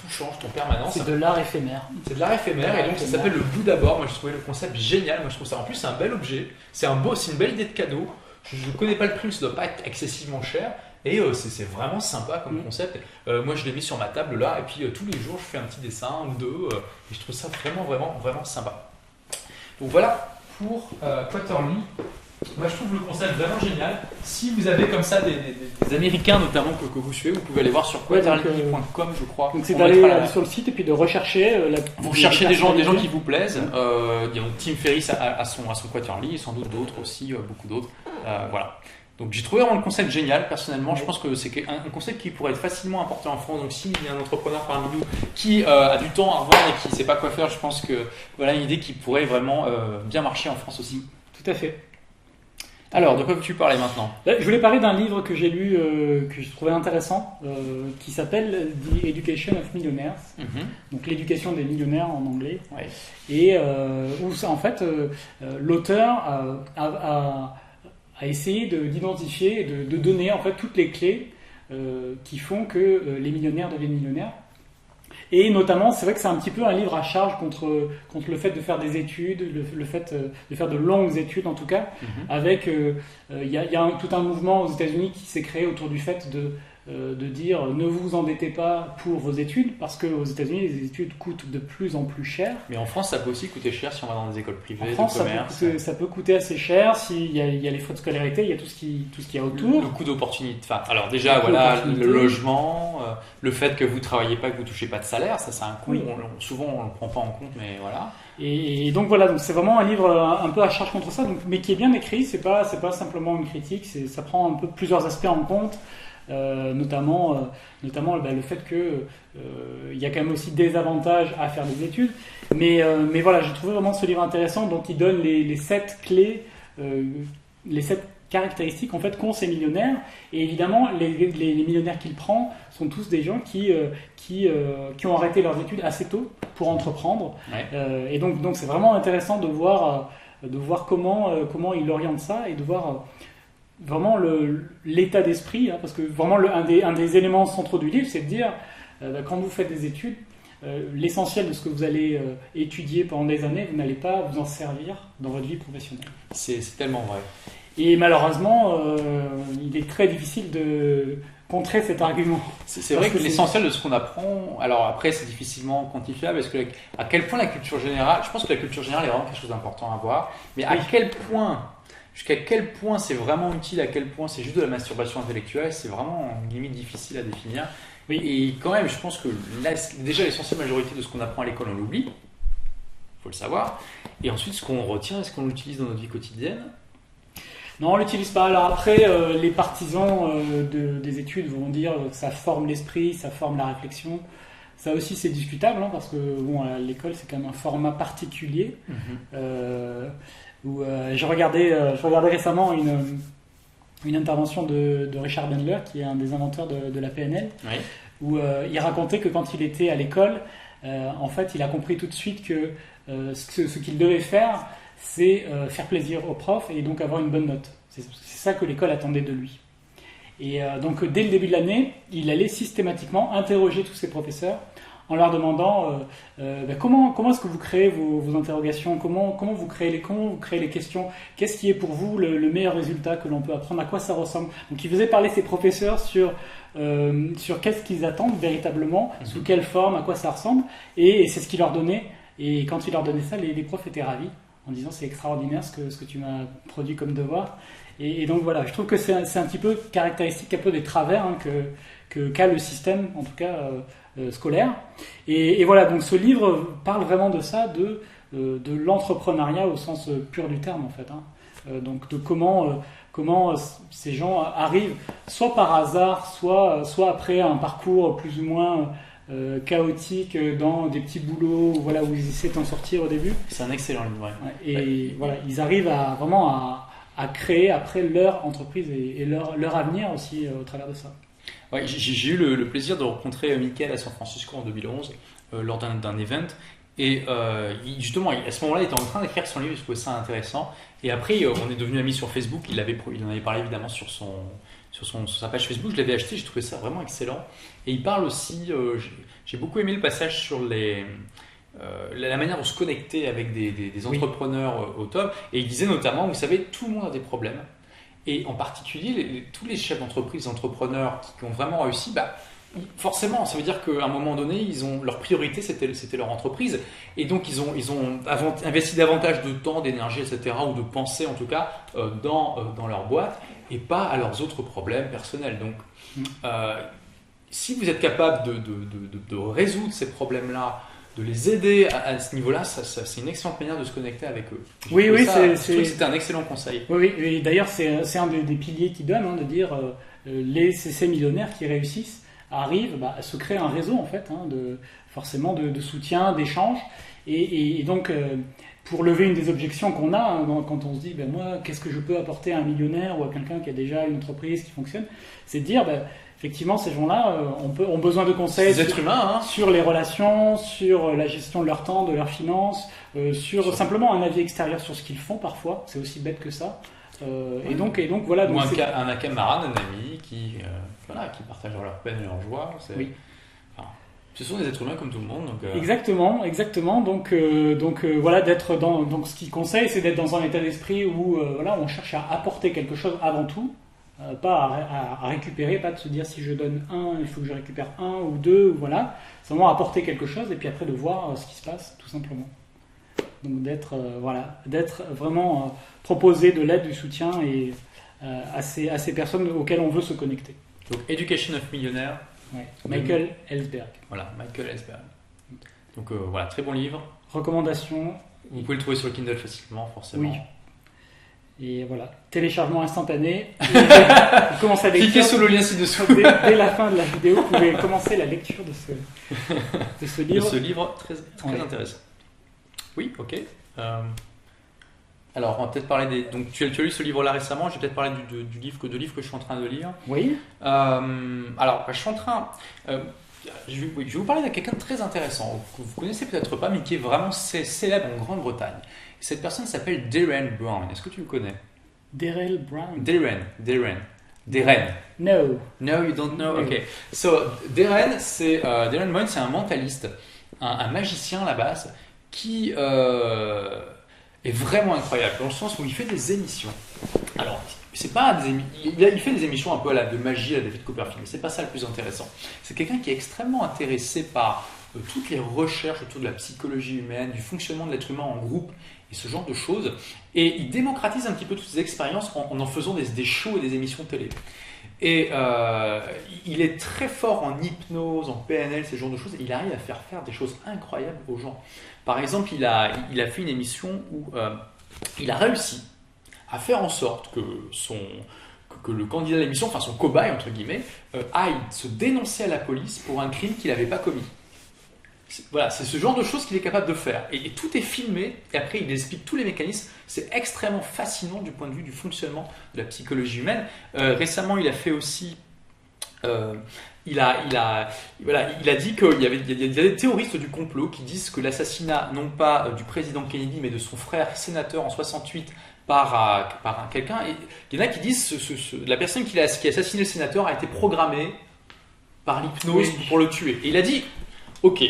change en permanence. C'est de l'art éphémère. C'est de l'art éphémère, et donc ça s'appelle le Buddha board. Moi je trouvais le concept génial, moi je trouve ça, en plus c'est un bel objet, c'est une belle idée de cadeau. Je ne connais pas le prix, mais ça ne doit pas être excessivement cher. Et c'est vraiment sympa comme concept. Moi je l'ai mis sur ma table là, et puis tous les jours je fais un petit dessin ou deux, et je trouve ça vraiment sympa. Donc voilà pour Quarterly. Moi je trouve le concept vraiment génial. Si vous avez comme ça des Américains notamment que vous suivez, vous pouvez aller voir sur quarterly.com, je crois. Donc c'est d'aller sur le site et puis de rechercher. Vous cherchez des gens qui vous plaisent. Tim Ferriss a son Quarterly, et sans doute d'autres aussi, beaucoup d'autres. Voilà. Donc j'ai trouvé vraiment le concept génial, personnellement. Je pense que c'est un concept qui pourrait être facilement importé en France. Donc s'il y a un entrepreneur parmi nous qui a du temps à revoir et qui ne sait pas quoi faire, je pense que voilà une idée qui pourrait vraiment bien marcher en France aussi. Tout à fait. Alors, de quoi veux-tu parler maintenant? Je voulais parler d'un livre que j'ai lu, que je trouvais intéressant, qui s'appelle The Education of Millionaires, donc l'éducation des millionnaires en anglais. Ouais. Et où ça, en fait, l'auteur a essayé d'identifier et de donner en fait toutes les clés qui font que les millionnaires deviennent millionnaires. Et notamment, c'est vrai que c'est un petit peu un livre à charge contre le fait de faire des études, le fait de faire de longues études en tout cas, avec il y a tout un mouvement aux États-Unis qui s'est créé autour du fait de dire ne vous endettez pas pour vos études, parce qu'aux États-Unis les études coûtent de plus en plus cher. Mais en France, ça peut aussi coûter cher si on va dans des écoles privées, en France, de commerce. Ça peut coûter assez cher s'il y a les frais de scolarité, il y a tout ce qu'il y a autour. Le coût d'opportunité. Enfin, alors déjà, voilà, le logement, le fait que vous travaillez pas, que vous touchez pas de salaire, ça c'est un coût. Oui. Souvent, on le prend pas en compte, mais voilà. Et donc voilà, donc c'est vraiment un livre un peu à charge contre ça, mais qui est bien écrit. C'est pas simplement une critique, ça prend un peu plusieurs aspects en compte. Notamment le fait que il y a quand même aussi des avantages à faire des études, mais voilà, j'ai trouvé vraiment ce livre intéressant. Donc il donne les 7 clés, les 7 caractéristiques en fait qu'ont ces millionnaires, et évidemment les millionnaires qu'il prend sont tous des gens qui ont arrêté leurs études assez tôt pour entreprendre. Ouais. Et donc c'est vraiment intéressant de voir comment il oriente ça, et de voir vraiment l'état d'esprit, parce que vraiment un des éléments centraux du livre, c'est de dire quand vous faites des études, l'essentiel de ce que vous allez étudier pendant des années, vous n'allez pas vous en servir dans votre vie professionnelle. C'est tellement vrai. Et malheureusement, il est très difficile contrer cet argument. C'est vrai que l'essentiel de ce qu'on apprend, alors après c'est difficilement quantifiable, parce que à quel point la culture générale, je pense que la culture générale est vraiment quelque chose d'important à voir, mais à quel point, jusqu'à quel point c'est vraiment utile, à quel point c'est juste de la masturbation intellectuelle, c'est vraiment une limite difficile à définir. Oui. Et quand même, je pense que déjà l'essentielle majorité de ce qu'on apprend à l'école, on l'oublie, il faut le savoir, et ensuite ce qu'on retient, est-ce qu'on l'utilise dans notre vie quotidienne? Non, on l'utilise pas. Alors après, les partisans des études vont dire que ça forme l'esprit, ça forme la réflexion. Ça aussi, c'est discutable, hein, parce que bon, à l'école, c'est quand même un format particulier. Je regardais récemment une intervention de Richard Bandler, qui est un des inventeurs de la PNL, où il racontait que quand il était à l'école, en fait, il a compris tout de suite que ce qu'il devait faire, c'est faire plaisir aux profs et donc avoir une bonne note. C'est ça que l'école attendait de lui. Et donc dès le début de l'année, il allait systématiquement interroger tous ses professeurs en leur demandant comment est-ce que vous créez vos interrogations, comment vous créez les questions, qu'est-ce qui est pour vous le meilleur résultat que l'on peut apprendre, à quoi ça ressemble. Donc il faisait parler ses professeurs sur qu'est-ce qu'ils attendent véritablement, sous quelle forme, à quoi ça ressemble, et c'est ce qu'il leur donnait. Et quand il leur donnait ça, les profs étaient ravis, en disant c'est extraordinaire ce que tu m'as produit comme devoir. Et donc voilà, je trouve que c'est un petit peu caractéristique un peu des travers qu'a le système, en tout cas scolaire. Et voilà, donc ce livre parle vraiment de ça, de l'entrepreneuriat au sens pur du terme en fait. Donc de comment ces gens arrivent, soit par hasard, soit après un parcours plus ou moins chaotique dans des petits boulots voilà, où ils essaient d'en sortir au début. C'est un excellent livre. Voilà, ils arrivent à créer après leur entreprise et leur avenir aussi au travers de ça. Ouais, j'ai eu le plaisir de rencontrer Michael à San Francisco en 2011 lors d'un event. Et justement, à ce moment-là, il était en train d'écrire son livre, je trouvais ça intéressant. Et après, on est devenus amis sur Facebook. Il en avait parlé évidemment sur sa page Facebook. Je l'avais acheté, j'ai trouvé ça vraiment excellent. Et il parle aussi, j'ai beaucoup aimé le passage sur la manière de se connecter avec des entrepreneurs au top. Et il disait notamment, vous savez, tout le monde a des problèmes. Et en particulier, tous les chefs d'entreprise, entrepreneurs qui ont vraiment réussi, forcément, ça veut dire qu'à un moment donné, leur priorité, c'était leur entreprise. Et donc, ils ont investi davantage de temps, d'énergie, etc., ou de pensée, en tout cas, dans leur boîte, et pas à leurs autres problèmes personnels. Donc, si vous êtes capable de résoudre ces problèmes-là, de les aider à ce niveau-là, c'est une excellente manière de se connecter avec eux. C'était un excellent conseil. Oui, et d'ailleurs, c'est un des piliers qu'il donne, de dire ces millionnaires qui réussissent arrivent à se créer un réseau en fait, forcément de soutien, d'échange, et donc pour lever une des objections qu'on a quand on se dit moi qu'est-ce que je peux apporter à un millionnaire ou à quelqu'un qui a déjà une entreprise qui fonctionne, c'est de dire effectivement ces gens-là ont besoin de conseils sur les relations, sur la gestion de leur temps, de leurs finances, sur simplement un avis extérieur sur ce qu'ils font parfois, c'est aussi bête que ça. Et donc voilà. Ou un camarade, un ami qui partagent leur peine et leur joie. Ce sont des êtres humains comme tout le monde. Donc, Exactement. Donc voilà, donc ce qu'il conseille, c'est d'être dans un état d'esprit où on cherche à apporter quelque chose avant tout, pas à récupérer, pas de se dire si je donne un, il faut que je récupère un ou deux, ou voilà. C'est vraiment apporter quelque chose et puis après de voir ce qui se passe, tout simplement. Donc d'être vraiment proposé de l'aide, du soutien et à ces personnes auxquelles on veut se connecter. Donc Education of Millionaires. Michael Ellsberg. Voilà, Michael Ellsberg. Donc voilà, très bon livre. Recommandation. Vous pouvez le trouver sur le Kindle facilement, forcément. Oui. Et voilà, téléchargement instantané. Vous commencez à cliquez sur le lien ci-dessous. Dès la fin de la vidéo, vous pouvez commencer la lecture de ce livre. De ce livre très intéressant. Oui, ok. Alors, on va peut-être parler Donc, tu as lu ce livre-là récemment. Je vais peut-être parler du livre que je suis en train de lire. Oui. Alors, je suis en train. Je vais vous parler de quelqu'un de très intéressant que vous connaissez peut-être pas, mais qui est vraiment célèbre en Grande-Bretagne. Cette personne s'appelle Derren Brown. Est-ce que tu le connais? Derren Brown. Derren. No. No, you don't know. Okay. So Derren Brown, c'est un mentaliste, un magicien à la base, qui est vraiment incroyable dans le sens où il fait des émissions. Alors, c'est pas il fait des émissions un peu à la de magie à David Copperfield, mais c'est pas ça le plus intéressant. C'est quelqu'un qui est extrêmement intéressé par toutes les recherches autour de la psychologie humaine, du fonctionnement de l'être humain en groupe et ce genre de choses. Et il démocratise un petit peu toutes ces expériences en faisant des shows et des émissions télé. Et il est très fort en hypnose, en PNL, ce genre de choses. Et il arrive à faire des choses incroyables aux gens. Par exemple, il a fait une émission où il a réussi à faire en sorte que le candidat de l'émission, enfin son cobaye entre guillemets, aille se dénoncer à la police pour un crime qu'il n'avait pas commis. Voilà, c'est ce genre de choses qu'il est capable de faire. Et tout est filmé, et après il explique tous les mécanismes. C'est extrêmement fascinant du point de vue du fonctionnement de la psychologie humaine. Récemment, il a fait aussi... il a dit qu'il y a des théoristes du complot qui disent que l'assassinat, non pas du président Kennedy, mais de son frère sénateur en 68 par quelqu'un, et il y en a qui disent la personne qui a assassiné le sénateur a été programmée par l'hypnose pour le tuer. Et il a dit, ok,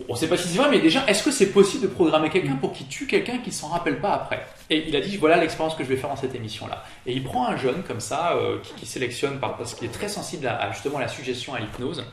on ne sait pas si c'est vrai, mais déjà, est-ce que c'est possible de programmer quelqu'un pour qu'il tue quelqu'un qui ne s'en rappelle pas après? Et il a dit, voilà l'expérience que je vais faire dans cette émission-là. Et il prend un jeune comme ça, qui sélectionne parce qu'il est très sensible à justement la suggestion, à l'hypnose,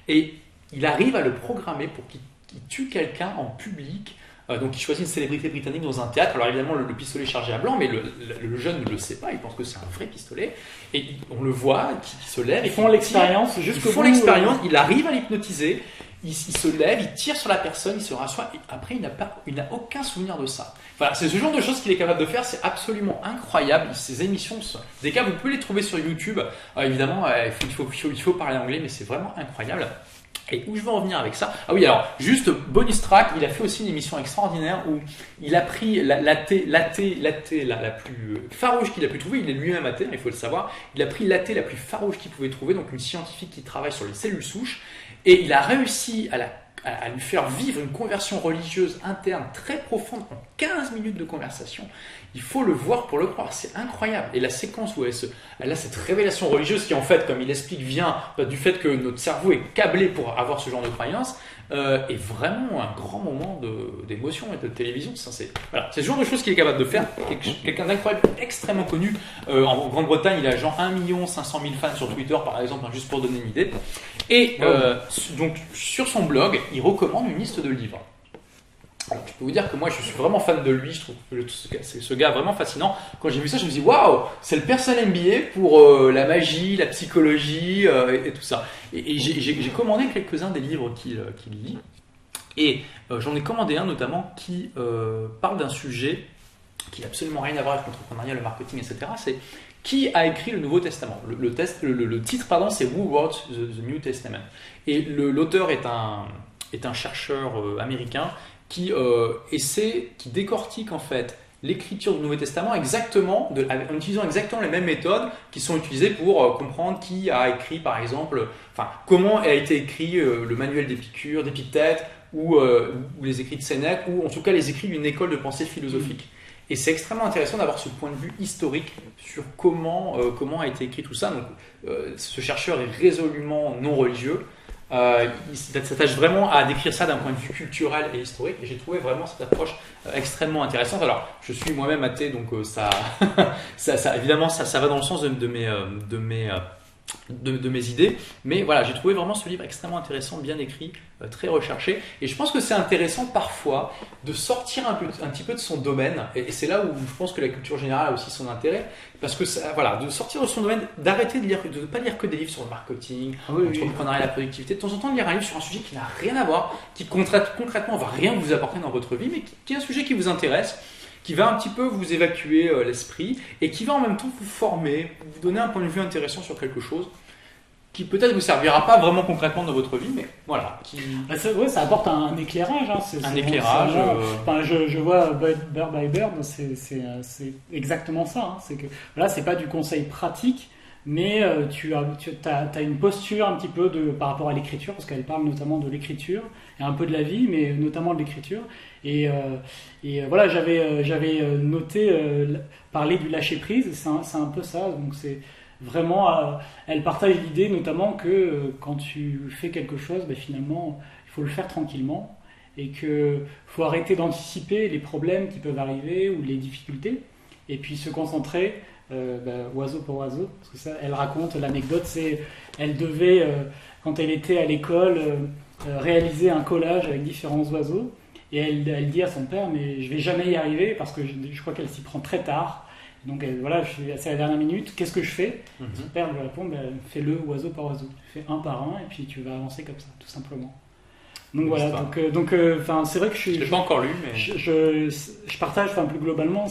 et il arrive à le programmer pour qu'il tue quelqu'un en public. Donc il choisit une célébrité britannique dans un théâtre. Alors évidemment le pistolet est chargé à blanc, mais le jeune ne le sait pas, il pense que c'est un vrai pistolet. Et on le voit, qui se lève. Ils font l'expérience jusqu'au bout. Ils font l'expérience, il arrive à l'hypnotiser, il se lève, il tire sur la personne, il se rassoit, et après il n'a aucun souvenir de ça. Voilà, c'est ce genre de choses qu'il est capable de faire, c'est absolument incroyable. Ces émissions, des cas, vous pouvez les trouver sur YouTube. Évidemment, il faut parler anglais, mais c'est vraiment incroyable. Et où je veux en venir avec ça? Ah oui, alors, juste bonus track, il a fait aussi une émission extraordinaire où il a pris la plus farouche qu'il a pu trouver. Il est lui-même athée, il faut le savoir. Il a pris l'athée la plus farouche qu'il pouvait trouver, donc une scientifique qui travaille sur les cellules souches, et il a réussi à lui faire vivre une conversion religieuse interne très profonde en 15 minutes de conversation. Il faut le voir pour le croire, c'est incroyable. Et la séquence où elle a cette révélation religieuse qui en fait, comme il explique, vient du fait que notre cerveau est câblé pour avoir ce genre de croyance, est vraiment un grand moment d'émotion et de télévision. C'est ce genre de choses qu'il est capable de faire. Quelqu'un d'incroyable, extrêmement connu. En Grande-Bretagne, il a genre 1 500 000 fans sur Twitter par exemple, juste pour donner une idée. Et donc sur son blog, il recommande une liste de livres. Alors, je peux vous dire que moi je suis vraiment fan de lui, je trouve que c'est ce gars vraiment fascinant. Quand j'ai vu ça, je me suis dit waouh, c'est le personal MBA pour la magie, la psychologie et tout ça. Et j'ai commandé quelques-uns des livres qu'il lit. Et j'en ai commandé un notamment qui parle d'un sujet qui n'a absolument rien à voir avec l'entrepreneuriat, le marketing, etc. C'est qui a écrit le Nouveau Testament. Le titre, c'est Who Wrote the New Testament. Et l'auteur est un chercheur américain qui décortique en fait l'écriture du Nouveau Testament en utilisant exactement les mêmes méthodes qui sont utilisées pour comprendre qui a écrit par exemple, comment a été écrit le manuel d'Épicure, d'Épictète ou les écrits de Sénèque ou en tout cas les écrits d'une école de pensée philosophique. Et c'est extrêmement intéressant d'avoir ce point de vue historique sur comment a été écrit tout ça. Donc, ce chercheur est résolument non religieux. Il s'attache vraiment à décrire ça d'un point de vue culturel et historique, et j'ai trouvé vraiment cette approche extrêmement intéressante. Alors, je suis moi-même athée, donc évidemment, ça va dans le sens de mes idées, mais voilà, j'ai trouvé vraiment ce livre extrêmement intéressant, bien écrit, très recherché, et je pense que c'est intéressant parfois de sortir un petit peu de son domaine, et c'est là où je pense que la culture générale a aussi son intérêt, parce que de sortir de son domaine, d'arrêter de ne pas lire que des livres sur le marketing, l'entrepreneuriat, la productivité, de temps en temps de lire un livre sur un sujet qui n'a rien à voir, qui concrètement va rien vous apporter dans votre vie, mais qui est un sujet qui vous intéresse, qui va un petit peu vous évacuer l'esprit et qui va en même temps vous former, vous donner un point de vue intéressant sur quelque chose qui peut-être ne vous servira pas vraiment concrètement dans votre vie, mais voilà. Ça apporte un éclairage. Un éclairage. Je vois Bird by Bird, c'est exactement ça. C'est que là, c'est pas du conseil pratique, mais tu as une posture un petit peu par rapport à l'écriture, parce qu'elle parle notamment de l'écriture, et un peu de la vie, mais notamment de l'écriture. Et voilà, j'avais noté parler du lâcher prise, c'est un peu ça. Donc c'est vraiment, elle partage l'idée notamment que quand tu fais quelque chose, finalement, il faut le faire tranquillement, et qu'il faut arrêter d'anticiper les problèmes qui peuvent arriver ou les difficultés, et puis se concentrer oiseau pour oiseau, parce que ça, elle raconte l'anecdote, c'est elle devait, quand elle était à l'école, réaliser un collage avec différents oiseaux, et elle dit à son père, mais je vais jamais y arriver, parce que je crois qu'elle s'y prend très tard. Donc voilà, c'est la dernière minute, qu'est-ce que je fais? Son père lui répond, fais-le oiseau par oiseau. Tu fais un par un, et puis tu vas avancer comme ça, tout simplement. Donc voilà, c'est vrai que je l'ai pas encore lu, mais je partage, plus globalement,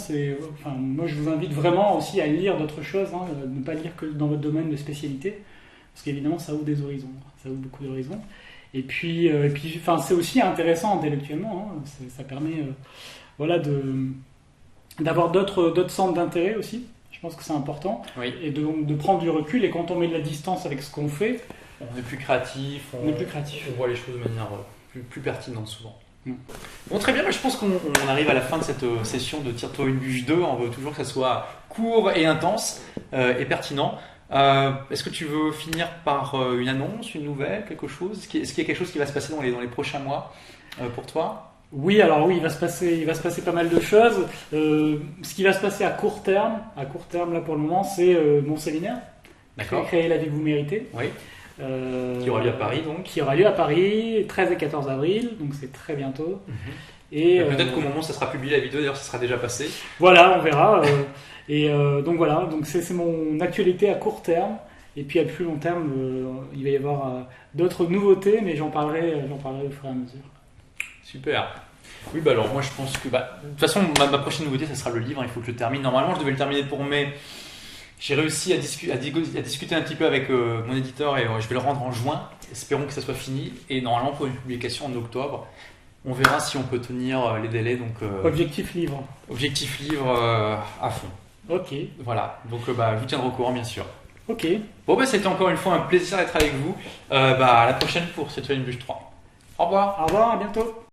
moi je vous invite vraiment aussi à lire d'autres choses, ne pas lire que dans votre domaine de spécialité, parce qu'évidemment ça ouvre des horizons, ça ouvre beaucoup d'horizons. Et puis, c'est aussi intéressant intellectuellement, ça permet, d'avoir d'autres centres d'intérêt aussi. Je pense que c'est important, et de prendre du recul. Et quand on met de la distance avec ce qu'on fait, on est plus créatif, on voit les choses de manière plus pertinente souvent. Bon, très bien, je pense qu'on arrive à la fin de cette session de Tire-toi une bûche 2. On veut toujours que ça soit court et intense et pertinent. Est-ce que tu veux finir par une annonce, une nouvelle, quelque chose? Est-ce qu'il y a quelque chose qui va se passer dans les prochains mois pour toi? Oui, il va se passer pas mal de choses. Ce qui va se passer à court terme là pour le moment, c'est mon séminaire. D'accord. Créer la vie que vous méritez. Oui. Qui aura lieu à Paris donc. Qui aura lieu à Paris, 13 et 14 avril, donc c'est très bientôt. Et peut-être qu'au moment où ça sera publié la vidéo, d'ailleurs, ça sera déjà passé. Voilà, on verra. Donc voilà, donc c'est mon actualité à court terme. Et puis à plus long terme, il va y avoir d'autres nouveautés, mais j'en parlerai au fur et à mesure. Super. Oui, alors moi je pense que de toute façon ma prochaine nouveauté, ça sera le livre. Il faut que je le termine. Normalement, je devais le terminer pour mai. J'ai réussi à discuter un petit peu avec mon éditeur et je vais le rendre en juin. Espérons que ça soit fini. Et normalement, pour une publication en octobre, on verra si on peut tenir les délais. Donc, Objectif livre. Objectif livre à fond. Ok. Voilà. Donc, je vous tiendrai au courant, bien sûr. Ok. Bon, c'était encore une fois un plaisir d'être avec vous. À la prochaine pour cette une bûche 3. Au revoir. Au revoir, à bientôt.